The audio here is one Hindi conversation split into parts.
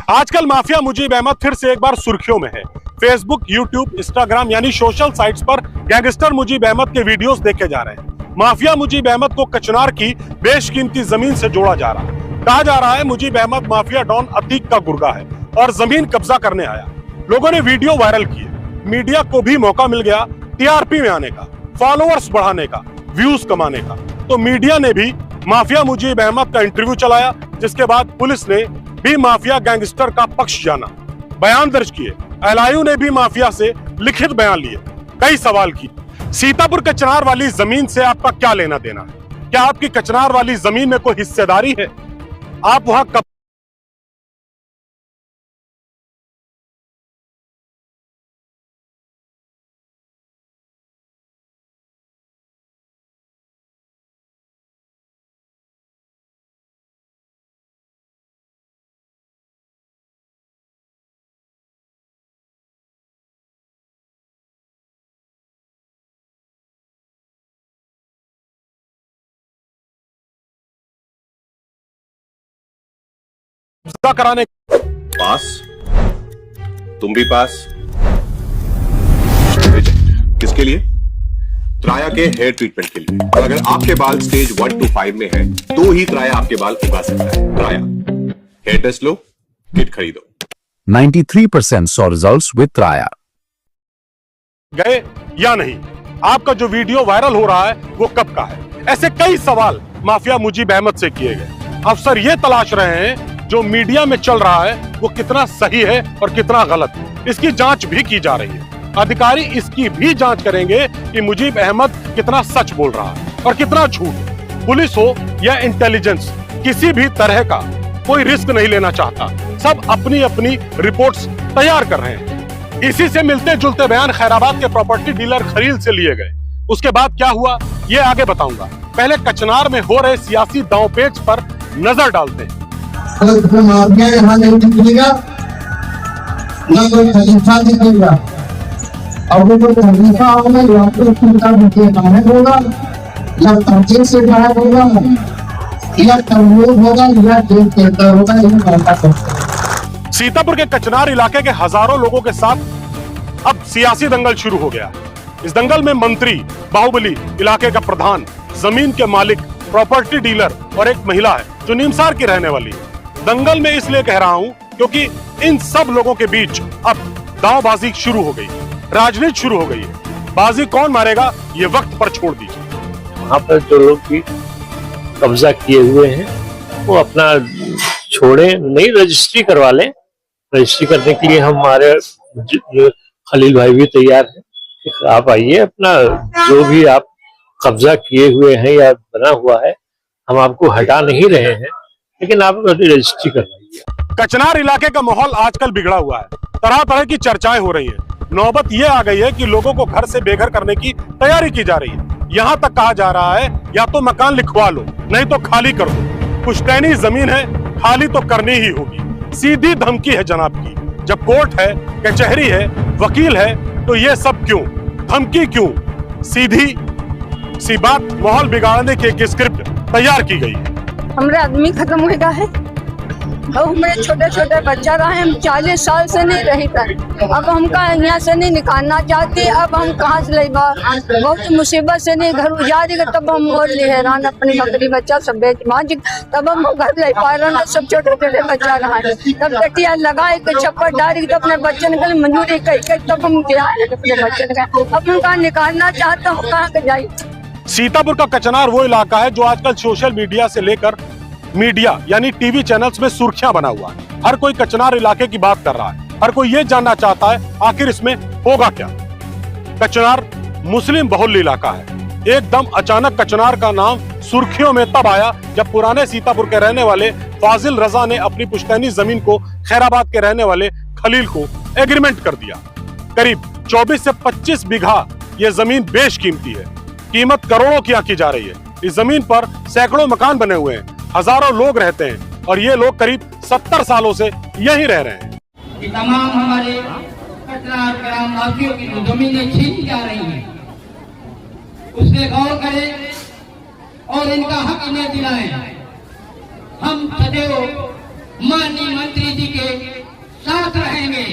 आजकल माफिया मुजीब अहमद फिर से एक बार सुर्खियों में है। फेसबुक, यूट्यूब, इंस्टाग्राम यानी सोशल साइट्स पर गैंगस्टर मुजीब अहमद के वीडियोस देखे जा रहे हैं। माफिया मुजीब अहमद को कचनार की बेशकीमती जमीन से जोड़ा जा रहा है। कहा जा रहा है मुजीब अहमद माफिया डॉन अतीक का गुर्गा है और जमीन कब्जा करने आया। लोगों ने वीडियो वायरल किए, मीडिया को भी मौका मिल गया टीआरपी में आने का, फॉलोअर्स बढ़ाने का, व्यूज कमाने का। तो मीडिया ने भी माफिया मुजीब अहमद का इंटरव्यू चलाया, जिसके बाद पुलिस ने भी माफिया गैंगस्टर का पक्ष जाना, बयान दर्ज किए। एलआईयू ने भी माफिया से लिखित बयान लिए, कई सवाल किए। सीतापुर कचनार वाली जमीन से आपका क्या लेना देना है? क्या आपकी कचनार वाली जमीन में कोई हिस्सेदारी है? आप वहां कब कब्जा कराने पास? तुम भी पास? किसके लिए? त्राया के हेयर ट्रीटमेंट के लिए। और अगर आपके बाल स्टेज 1 to 5 में है तो ही त्राया आपके बाल उगा सकता है। त्राया हेयर टेस्ट लो, किट खरीदो। 93% saw results with Traya. गए या नहीं? आपका जो वीडियो वायरल हो रहा है वो कब का है? ऐसे कई सवाल माफिया मुजीब अहमद से किए गए। अफसर ये तलाश रहे हैं जो मीडिया में चल रहा है वो कितना सही है और कितना गलत। इसकी जांच भी की जा रही है। अधिकारी इसकी भी जांच करेंगे कि मुजीब अहमद कितना सच बोल रहा है और कितना झूठ। पुलिस हो या इंटेलिजेंस, किसी भी तरह का कोई रिस्क नहीं लेना चाहता। सब अपनी अपनी रिपोर्ट्स तैयार कर रहे हैं। इसी से मिलते जुलते बयान खैराबाद के प्रॉपर्टी डीलर खलील से लिए गए। उसके बाद क्या हुआ ये आगे बताऊंगा। पहले कचनार में हो रहे सियासी दांवपेच पर नजर डालते हैं। माफिया यहाँ नहीं दिखेगा, ना कोई खलीफा दिखेगा। अब वो खलीफा होगा या तो उनका मुझे गायब होगा, या तंजीम से गायब होगा, या तंबूर होगा, या जेल के अंदर होगा। ये मानता है। सीतापुर के कचनार इलाके के हजारों लोगों के साथ अब सियासी दंगल शुरू हो गया। इस दंगल में मंत्री, बाहुबली, इलाके का प्रधान, जमीन के मालिक, प्रॉपर्टी डीलर और एक महिला है जो नीमसार की रहने वाली है। दंगल में इसलिए कह रहा हूं क्योंकि इन सब लोगों के बीच अब दांवबाजी शुरू हो गई, राजनीति शुरू हो गई है। बाजी कौन मारेगा ये वक्त पर छोड़ दीजिए। वहाँ पर जो लोग भी कब्जा किए हुए हैं वो अपना छोड़े, नहीं रजिस्ट्री करवा लें। रजिस्ट्री करने के लिए हमारे खलील भाई भी तैयार है। आप आइए, अपना जो भी आप कब्जा किए हुए हैं या बना हुआ है हम आपको हटा नहीं रहे हैं, लेकिन आप रजिस्ट्री करवाइए। कचनार इलाके का माहौल आजकल बिगड़ा हुआ है। तरह तरह की चर्चाएं हो रही हैं। नौबत ये आ गई है कि लोगों को घर से बेघर करने की तैयारी की जा रही है। यहाँ तक कहा जा रहा है या तो मकान लिखवा लो नहीं तो खाली कर दो। पुश्तैनी जमीन है, खाली तो करनी ही होगी। सीधी धमकी है जनाब की। जब कोर्ट है, कचहरी है, वकील है, तो ये सब क्यों? धमकी क्यों? सीधी सी बात माहौल बिगाड़ने की एक स्क्रिप्ट तैयार की गई है। हमारा आदमी खत्म हो गया है और हमारे छोटे छोटे बच्चा रहे। हम 40 साल से नहीं रही था। अब हम यहाँ से नहीं निकालना चाहते। अब हम कहाँ से ले बहुत मुसीबत से नहीं घर उजाड़ी। तब हम और हैरान अपनी बकरी बच्चा सब बेच मांझ, तब हम घर ले पा रहे। सब छोटे छोटे बच्चा रहा, तब तकिया लगाए छप्पर डाली, तब अपने बच्चे निकले मंजूरी कही, तब हम गया अपने बच्चे का। अब हम कहाँ निकालना चाहते हो, कहाँ के जाए। सीतापुर का कचनार वो इलाका है जो आजकल सोशल मीडिया से लेकर मीडिया यानी टीवी चैनल्स में सुर्खियां बना हुआ है। हर कोई कचनार इलाके की बात कर रहा है। हर कोई ये जानना चाहता है आखिर इसमें होगा क्या। कचनार मुस्लिम बहुल्य इलाका है। एकदम अचानक कचनार का नाम सुर्खियों में तब आया जब पुराने सीतापुर के रहने वाले फाजिल रजा ने अपनी पुश्तैनी जमीन को खैराबाद के रहने वाले खलील को एग्रीमेंट कर दिया। करीब 24 से 25 बीघा ये जमीन बेशकीमती है। कीमत करोड़ों की आंकी जा रही है। इस जमीन पर सैकड़ों मकान बने हुए हैं, हजारों लोग रहते हैं और ये लोग करीब 70 सालों से यहीं रह रहे हैं। कि तमाम हमारे कचनार ग्राम वासियों की जो जमीनें छीनी जा रही हैं उससे गौर करें और इनका हक इन्हें दिलाएं। हम सदैव माननीय मंत्री जी के साथ रहेंगे।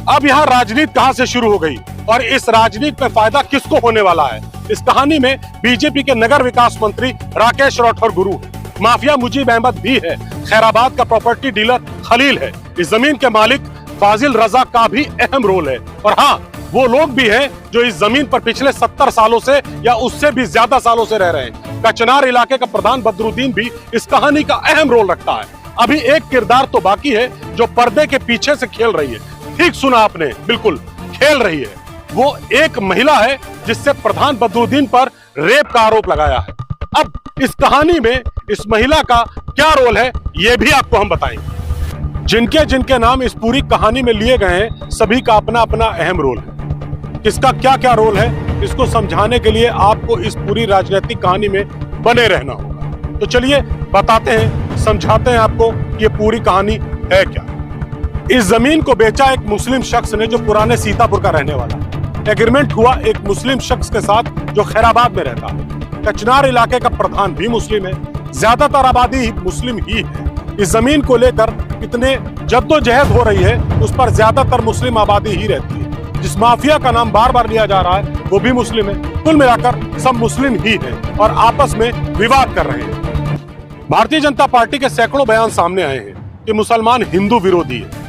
अब यहाँ राजनीति कहां से शुरू हो गई और इस राजनीति में फायदा किसको होने वाला है? इस कहानी में बीजेपी के नगर विकास मंत्री राकेश राठौर गुरु है, माफिया मुजीब अहमद भी है, खैराबाद का प्रॉपर्टी डीलर खलील है, इस जमीन के मालिक फाजिल रजा का भी अहम रोल है, और हाँ, वो लोग भी हैं जो इस जमीन पर पिछले 70 सालों से या उससे भी ज्यादा सालों से रह रहे हैं। कचनार इलाके का प्रधान बदरुद्दीन भी इस कहानी का अहम रोल रखता है। अभी एक किरदार तो बाकी है जो पर्दे के पीछे से खेल रही है। ठीक सुना आपने, बिल्कुल खेल रही है। वो एक महिला है जिससे प्रधान बदरुद्दीन पर रेप का आरोप लगाया है। अब इस कहानी में इस महिला का क्या रोल है, ये भी आपको हम बताएंगे। जिनके जिनके नाम इस पूरी कहानी में लिए गए हैं, सभी का अपना अपना अहम रोल है। किसका क्या क्या रोल है, इसको समझाने के लिए आपको इस पूरी राजनीतिक कहानी में बने रहना होगा। तो चलिए बताते हैं, समझाते हैं आपको ये पूरी कहानी है क्या। इस जमीन को बेचा एक मुस्लिम शख्स ने जो पुराने सीतापुर का रहने वाला है। एग्रीमेंट हुआ एक मुस्लिम शख्स के साथ जो खैराबाद में रहता है। कचनार इलाके का प्रधान भी मुस्लिम है, ज्यादातर आबादी मुस्लिम ही है। इस जमीन को लेकर इतने जद्दोजहद हो रही है, उस पर ज्यादातर मुस्लिम आबादी ही रहती है। जिस माफिया का नाम बार बार लिया जा रहा है वो भी मुस्लिम है। कुल मिलाकर सब मुस्लिम ही हैं और आपस में विवाद कर रहे हैं। भारतीय जनता पार्टी के सैकड़ों बयान सामने आए हैं कि मुसलमान हिंदू विरोधी है।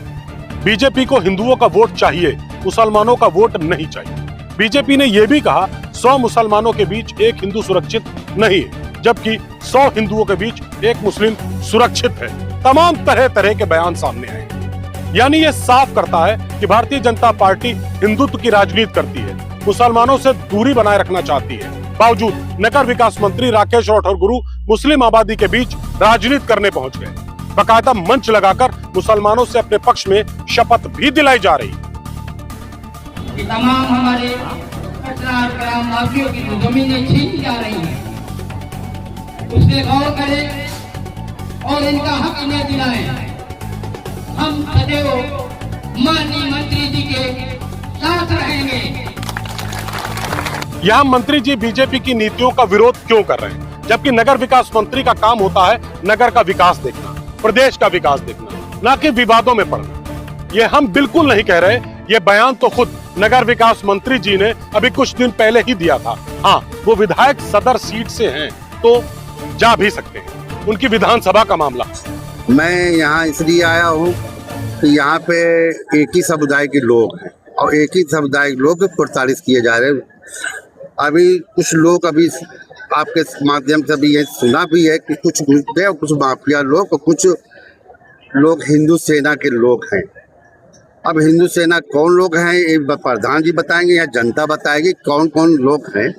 बीजेपी को हिंदुओं का वोट चाहिए, मुसलमानों का वोट नहीं चाहिए। बीजेपी ने यह भी कहा 100 मुसलमानों के बीच एक हिंदू सुरक्षित नहीं है, जबकि 100 हिंदुओं के बीच एक मुस्लिम सुरक्षित है। तमाम तरह तरह के बयान सामने आए। यानी ये साफ करता है कि भारतीय जनता पार्टी हिंदुत्व की राजनीति करती है, मुसलमानों से दूरी बनाए रखना चाहती है। बावजूद नगर विकास मंत्री राकेश राठौर गुरु मुस्लिम आबादी के बीच राजनीति करने पहुंच गए। बाकायदा मंच लगाकर मुसलमानों से अपने पक्ष में शपथ भी दिलाई जा रही। कि तमाम हमारे कचनार ग्राम वासियों की जो जमीनें छीनी जा रही हैं, उससे गौर करें और इनका हक इन्हें दिलाएं। हम सदैव माननीय मंत्री जी के साथ रहेंगे। यहाँ मंत्री जी बीजेपी की नीतियों का विरोध क्यों कर रहे हैं, जबकि नगर विकास मंत्री का काम होता है नगर का विकास देखना, प्रदेश का विकास देखना, ना कि विवादों में पड़ना। ये हम बिल्कुल नहीं कह रहे, ये बयान तो खुद नगर विकास मंत्री जी ने अभी कुछ दिन पहले ही दिया था। हाँ, वो विधायक सदर सीट से हैं तो जा भी सकते हैं, उनकी विधानसभा का मामला। मैं यहाँ इसलिए आया हूँ कि यहाँ पे एक ही समुदाय के लोग हैं और एक ही समुदाय के लोग प्रताड़ित किए जा रहे हैं। अभी कुछ लोग अभी आपके माध्यम से भी ये सुना भी है कि कुछ गुंडे और कुछ माफिया लोग और कुछ लोग हिंदू सेना के लोग हैं। अब हिंदू सेना कौन लोग हैं ये प्रधान जी बताएंगे या जनता बताएगी कौन कौन लोग हैं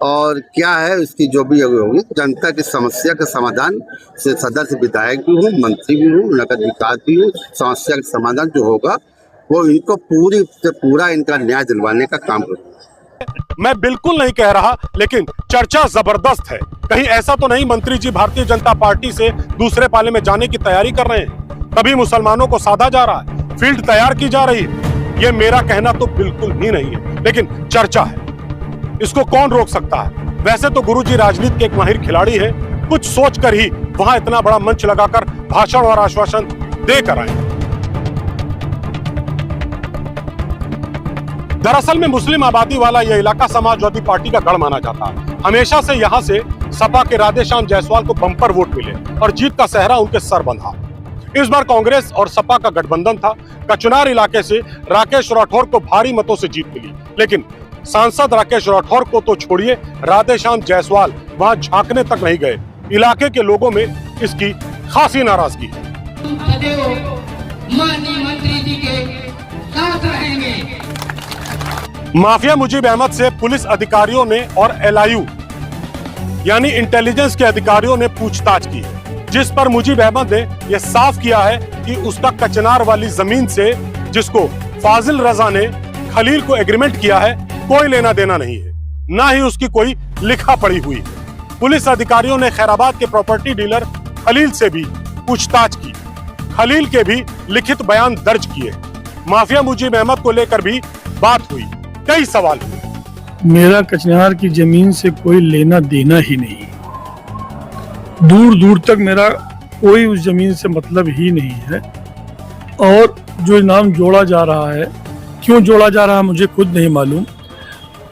और क्या है इसकी जो भी होगी जनता की समस्या का समाधान से सदस्य विधायक भी हूँ, मंत्री भी हूँ, नगर विकास भी हूँ। समस्या का समाधान जो होगा वो इनको पूरी से पूरा इनका न्याय दिलवाने का काम करूँगा। मैं बिल्कुल नहीं कह रहा, लेकिन चर्चा जबरदस्त है। कहीं ऐसा तो नहीं मंत्री जी भारतीय जनता पार्टी से दूसरे पाले में जाने की तैयारी कर रहे हैं? कभी मुसलमानों को साधा जा रहा है, फील्ड तैयार की जा रही है? ये मेरा कहना तो बिल्कुल ही नहीं है, लेकिन चर्चा है, इसको कौन रोक सकता है? वैसे तो गुरुजी राजनीति के एक माहिर खिलाड़ी है, कुछ सोचकर ही वहां इतना बड़ा मंच लगाकर भाषण और आश्वासन देकर आए। दरअसल में मुस्लिम आबादी वाला यह इलाका समाजवादी पार्टी का गढ़ माना जाता है। हमेशा से यहाँ से सपा के राधेश्याम जायसवाल को बम्पर वोट मिले और जीत का सेहरा उनके सर बंधा। इस बार कांग्रेस और सपा का गठबंधन था। कचनार इलाके से राकेश राठौर को भारी मतों से जीत मिली, लेकिन सांसद राकेश राठौर को तो छोड़िए, राधेश्याम जायसवाल वहां झांकने तक नहीं गए। इलाके के लोगों में इसकी खासी नाराजगी है। सदैव माननीय मंत्री जी के साथ रहेंगे। माफिया मुजीब अहमद से पुलिस अधिकारियों ने और एलआईयू यानी इंटेलिजेंस के अधिकारियों ने पूछताछ की है, जिस पर मुजीब अहमद ने यह साफ किया है कि उसका कचनार वाली जमीन से जिसको फाजिल रजा ने खलील को एग्रीमेंट किया है कोई लेना देना नहीं है, ना ही उसकी कोई लिखा पड़ी हुई है। पुलिस अधिकारियों ने खैराबाद के प्रॉपर्टी डीलर खलील से भी पूछताछ की। खलील के भी लिखित बयान दर्ज किए। माफिया मुजीब अहमद को लेकर भी बात हुई, कई सवाल हुए। मेरा कचनार की जमीन से कोई लेना देना ही नहीं, दूर दूर तक मेरा कोई उस जमीन से मतलब ही नहीं है। और जो नाम जोड़ा जा रहा है, क्यों जोड़ा जा रहा है मुझे खुद नहीं मालूम।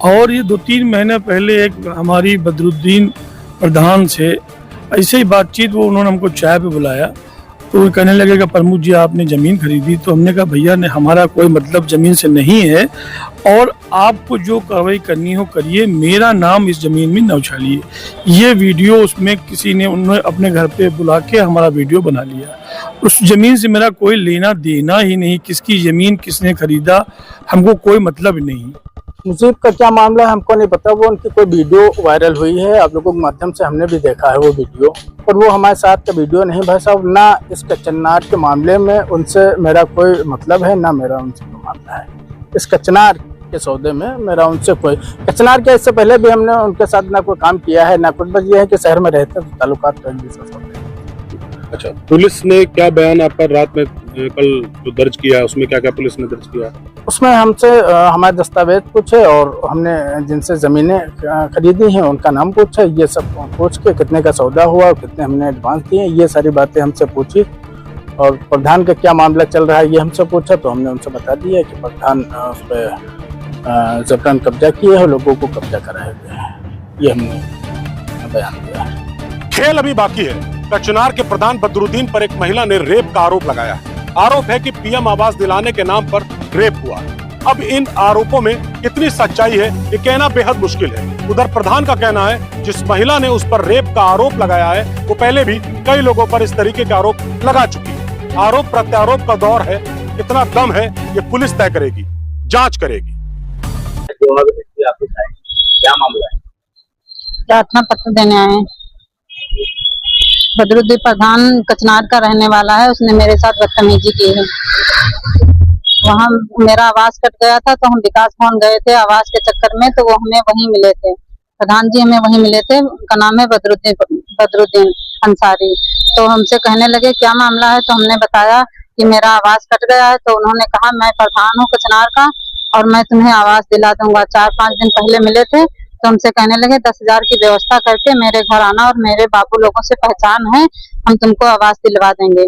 और ये 2-3 महीने पहले एक हमारी बदरुद्दीन प्रधान से ऐसे ही बातचीत, वो उन्होंने हमको चाय पे बुलाया, तो वो कहने लगे कि प्रमुख जी आपने ज़मीन खरीदी। तो हमने कहा भैया ने हमारा कोई मतलब ज़मीन से नहीं है, और आपको जो कार्रवाई करनी हो करिए, मेरा नाम इस ज़मीन में न उछालिए। ये वीडियो उसमें किसी ने, उन्होंने अपने घर पे बुला के हमारा वीडियो बना लिया। उस ज़मीन से मेरा कोई लेना देना ही नहीं, किसकी ज़मीन किसने खरीदा हमको कोई मतलब नहीं। मुझे का क्या मामला है हमको नहीं पता। वो उनकी कोई वीडियो वायरल हुई है, आप लोगों के माध्यम से हमने भी देखा है वो वीडियो, पर वो हमारे साथ का वीडियो नहीं भाई साहब। ना इस कचनार के मामले में उनसे मेरा कोई मतलब है, ना मेरा उनसे कोई मामला है। इस कचनार के सौदे में मेरा उनसे कोई, कचनार के इससे पहले भी हमने उनके साथ ना कोई काम किया है ना कुछ, बस ये है कि शहर में रहते हैं, ताल्लुकात तो अच्छा, पुलिस ने क्या बयान आप पर रात में कल जो दर्ज किया, उसमें क्या क्या पुलिस ने दर्ज किया? उसमें हमसे हमारे दस्तावेज पूछे और हमने जिनसे ज़मीनें खरीदी हैं उनका नाम पूछा। ये सब पूछ के कितने का सौदा हुआ और कितने हमने एडवांस दिए, ये सारी बातें हमसे पूछी। और प्रधान का क्या मामला चल रहा है ये हमसे पूछा, तो हमने उनसे बता दिया कि प्रधान उस पर जबरन कब्जा किए है, लोगों को कब्जा कराए हुए हैं। ये हमने बयान दिया है। खेल अभी बाकी है। कचनार के प्रधान बदरुद्दीन पर एक महिला ने रेप का आरोप लगाया है। आरोप है कि पीएम आवास दिलाने के नाम पर रेप हुआ। अब इन आरोपों में कितनी सच्चाई है ये कहना बेहद मुश्किल है। उधर प्रधान का कहना है जिस महिला ने उस पर रेप का आरोप लगाया है वो पहले भी कई लोगों पर इस तरीके के आरोप लगा चुकी है। आरोप प्रत्यारोप का दौर है, कितना दम है ये पुलिस तय करेगी, जांच करेगी। क्या मामला है? प्रार्थना पत्र देने आए हैं। बदरुद्दीन प्रधान कचनार का रहने वाला है, उसने मेरे साथ बदतमीजी की है। वहाँ मेरा आवास कट गया था तो हम विकास भवन गए थे आवास के चक्कर में, तो वो हमें वहीं मिले थे, प्रधान जी हमें वहीं मिले थे। उनका नाम है बदरुद्दीन अंसारी। तो हमसे कहने लगे क्या मामला है, तो हमने बताया कि मेरा आवास कट गया है। तो उन्होंने कहा मैं प्रधान हूँ कचनार का और मैं तुम्हें आवास दिला दूंगा। 4-5 दिन पहले मिले थे तो हमसे कहने लगे 10,000 की व्यवस्था करके मेरे घर आना और मेरे बाबू लोगों से पहचान है, हम तुमको आवास दिलवा देंगे।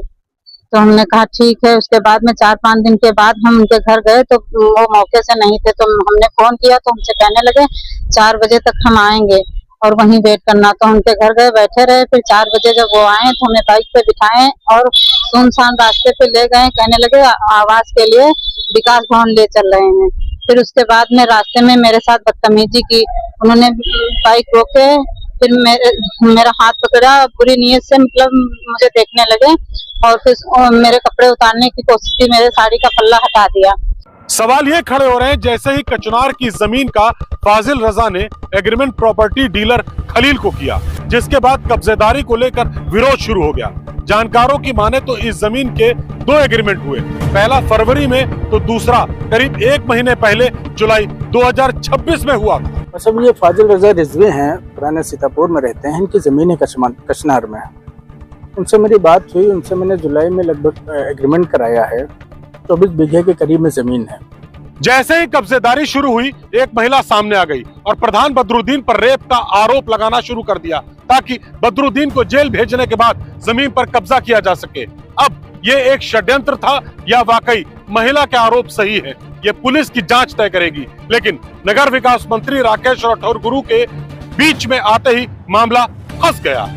तो हमने कहा ठीक है। उसके बाद में 4-5 दिन के बाद हम उनके घर गए तो वो मौके से नहीं थे, तो हमने फोन किया तो हमसे कहने लगे 4 बजे तक हम आएंगे और वहीं वेट करना। तो उनके घर गए, बैठे रहे। फिर 4 बजे जब वो आए तो हमें बाइक पे बिठाए और सुनसान रास्ते पे ले गए। कहने लगे आवास के लिए विकास भवन ले चल रहे हैं। फिर उसके बाद में रास्ते में मेरे साथ बदतमीजी की। उन्होंने बाइक रोके, फिर मेरा हाथ पकड़ा, बुरी नीयत से मतलब मुझे देखने लगे और फिर मेरे कपड़े उतारने की कोशिश की, मेरे साड़ी का पल्ला हटा दिया। सवाल ये खड़े हो रहे हैं जैसे ही कचनार की जमीन का फाजिल रजा ने एग्रीमेंट प्रॉपर्टी डीलर खलील को किया, जिसके बाद कब्जेदारी को लेकर विरोध शुरू हो गया। जानकारों की माने तो इस जमीन के 2 एग्रीमेंट हुए, पहला फरवरी में तो दूसरा करीब 1 महीने पहले जुलाई 2026 में हुआ था। सब ये फाजिल रजा रिजवी हैं, पुराने सीतापुर में रहते हैं, इनकी जमीन है कचनार में। उनसे मेरी बात हुई, उनसे मैंने जुलाई में लगभग एग्रीमेंट कराया है। 24 बीघे के करीब में जमीन है। जैसे ही कब्जेदारी शुरू हुई एक महिला सामने आ गई और प्रधान बदरुद्दीन पर रेप का आरोप लगाना शुरू कर दिया ताकि बदरुद्दीन को जेल भेजने के बाद जमीन पर कब्जा किया जा सके। अब ये एक षड्यंत्र था या वाकई महिला के आरोप सही है, ये पुलिस की जांच तय करेगी। लेकिन नगर विकास मंत्री राकेश राठौर गुरु के बीच में आते ही मामला फंस गया।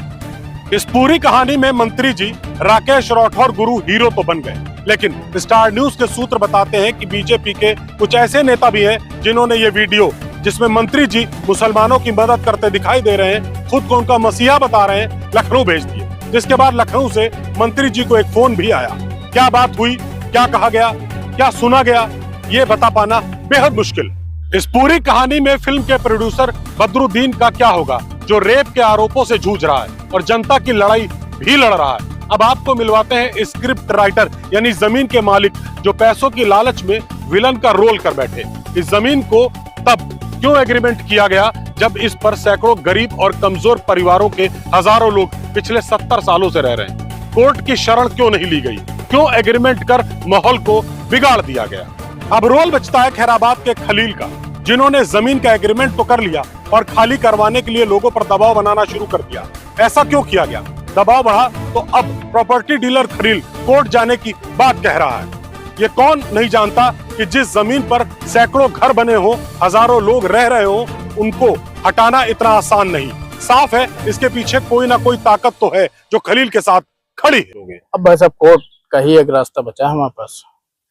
इस पूरी कहानी में मंत्री जी राकेश राठौर गुरु हीरो तो बन गए, लेकिन स्टार न्यूज के सूत्र बताते हैं कि बीजेपी के कुछ ऐसे नेता भी हैं जिन्होंने ये वीडियो जिसमें मंत्री जी मुसलमानों की मदद करते दिखाई दे रहे हैं, खुद को उनका मसीहा बता रहे हैं, लखनऊ भेज दिए। जिसके बाद लखनऊ से मंत्री जी को एक फोन भी आया। क्या बात हुई, क्या कहा गया, क्या सुना गया, ये बता पाना बेहद मुश्किल। इस पूरी कहानी में फिल्म के प्रोड्यूसर बदरुद्दीन का क्या होगा, जो रेप के आरोपों से जूझ रहा है और जनता की लड़ाई भी लड़ रहा है। अब आपको मिलवाते हैं स्क्रिप्ट राइटर यानी जमीन के मालिक, जो पैसों की लालच में विलन का रोल कर बैठे। इस जमीन को तब क्यों एग्रीमेंट किया गया जब इस पर सैकड़ों गरीब और कमजोर परिवारों के हजारों लोग पिछले 70 सालों से रह रहे हैं। कोर्ट की शरण क्यों नहीं ली गई, क्यों एग्रीमेंट कर माहौल को बिगाड़ दिया गया। अब रोल बचता है खैराबाद के खलील का, जिन्होंने जमीन का एग्रीमेंट तो कर लिया और खाली करवाने के लिए लोगों पर दबाव बनाना शुरू कर दिया। ऐसा क्यों किया गया, दबाव बढ़ा तो अब प्रॉपर्टी डीलर खलील कोर्ट जाने की बात कह रहा है। ये कौन नहीं जानता कि जिस जमीन पर सैकड़ों घर बने हो, हजारों लोग रह रहे हो, उनको हटाना इतना आसान नहीं। साफ है इसके पीछे कोई ना कोई ताकत तो है जो खलील के साथ खड़ी है। अब भाई साहब कोर्ट का ही एक रास्ता बचा है हमारे पास,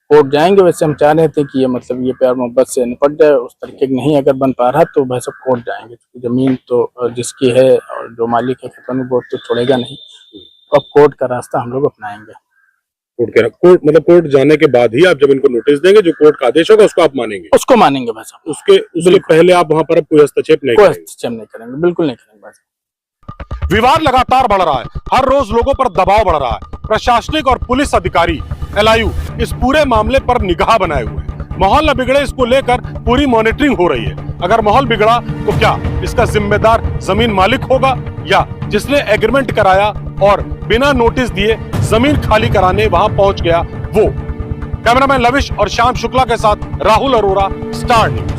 कोर्ट जाएंगे। वैसे हम चाह रहे थे कि ये मतलब ये प्यार मोहब्बत से निपट जाए, उस तरीके की नहीं अगर बन पा रहा तो भाई साहब कोर्ट जाएंगे। जमीन तो जिसकी है और जो मालिक है खतौनी बोर्ड तो छोड़ेगा नहीं, तो अब कोर्ट का रास्ता हम लोग अपनाएंगे। कोर्ट जाने के बाद ही आप जब इनको नोटिस देंगे, जो कोर्ट का आदेश होगा उसको आप मानेंगे? उसको मानेंगे भाई साहब। उसके पहले आप वहाँ पर कोई हस्तक्षेप नहीं करेंगे? हस्तक्षेप नहीं करेंगे, बिल्कुल नहीं करेंगे भाई साहब। विवाद लगातार बढ़ रहा है, हर रोज लोगों पर दबाव बढ़ रहा है। प्रशासनिक और पुलिस अधिकारी LIU इस पूरे मामले पर निगाह बनाए हुए हैं। माहौल न बिगड़े इसको लेकर पूरी मॉनिटरिंग हो रही है। अगर माहौल बिगड़ा तो क्या इसका जिम्मेदार जमीन मालिक होगा या जिसने एग्रीमेंट कराया और बिना नोटिस दिए जमीन खाली कराने वहां पहुंच गया वो? कैमरामैन लविश और श्याम शुक्ला के साथ राहुल अरोरा, स्टार न्यूज।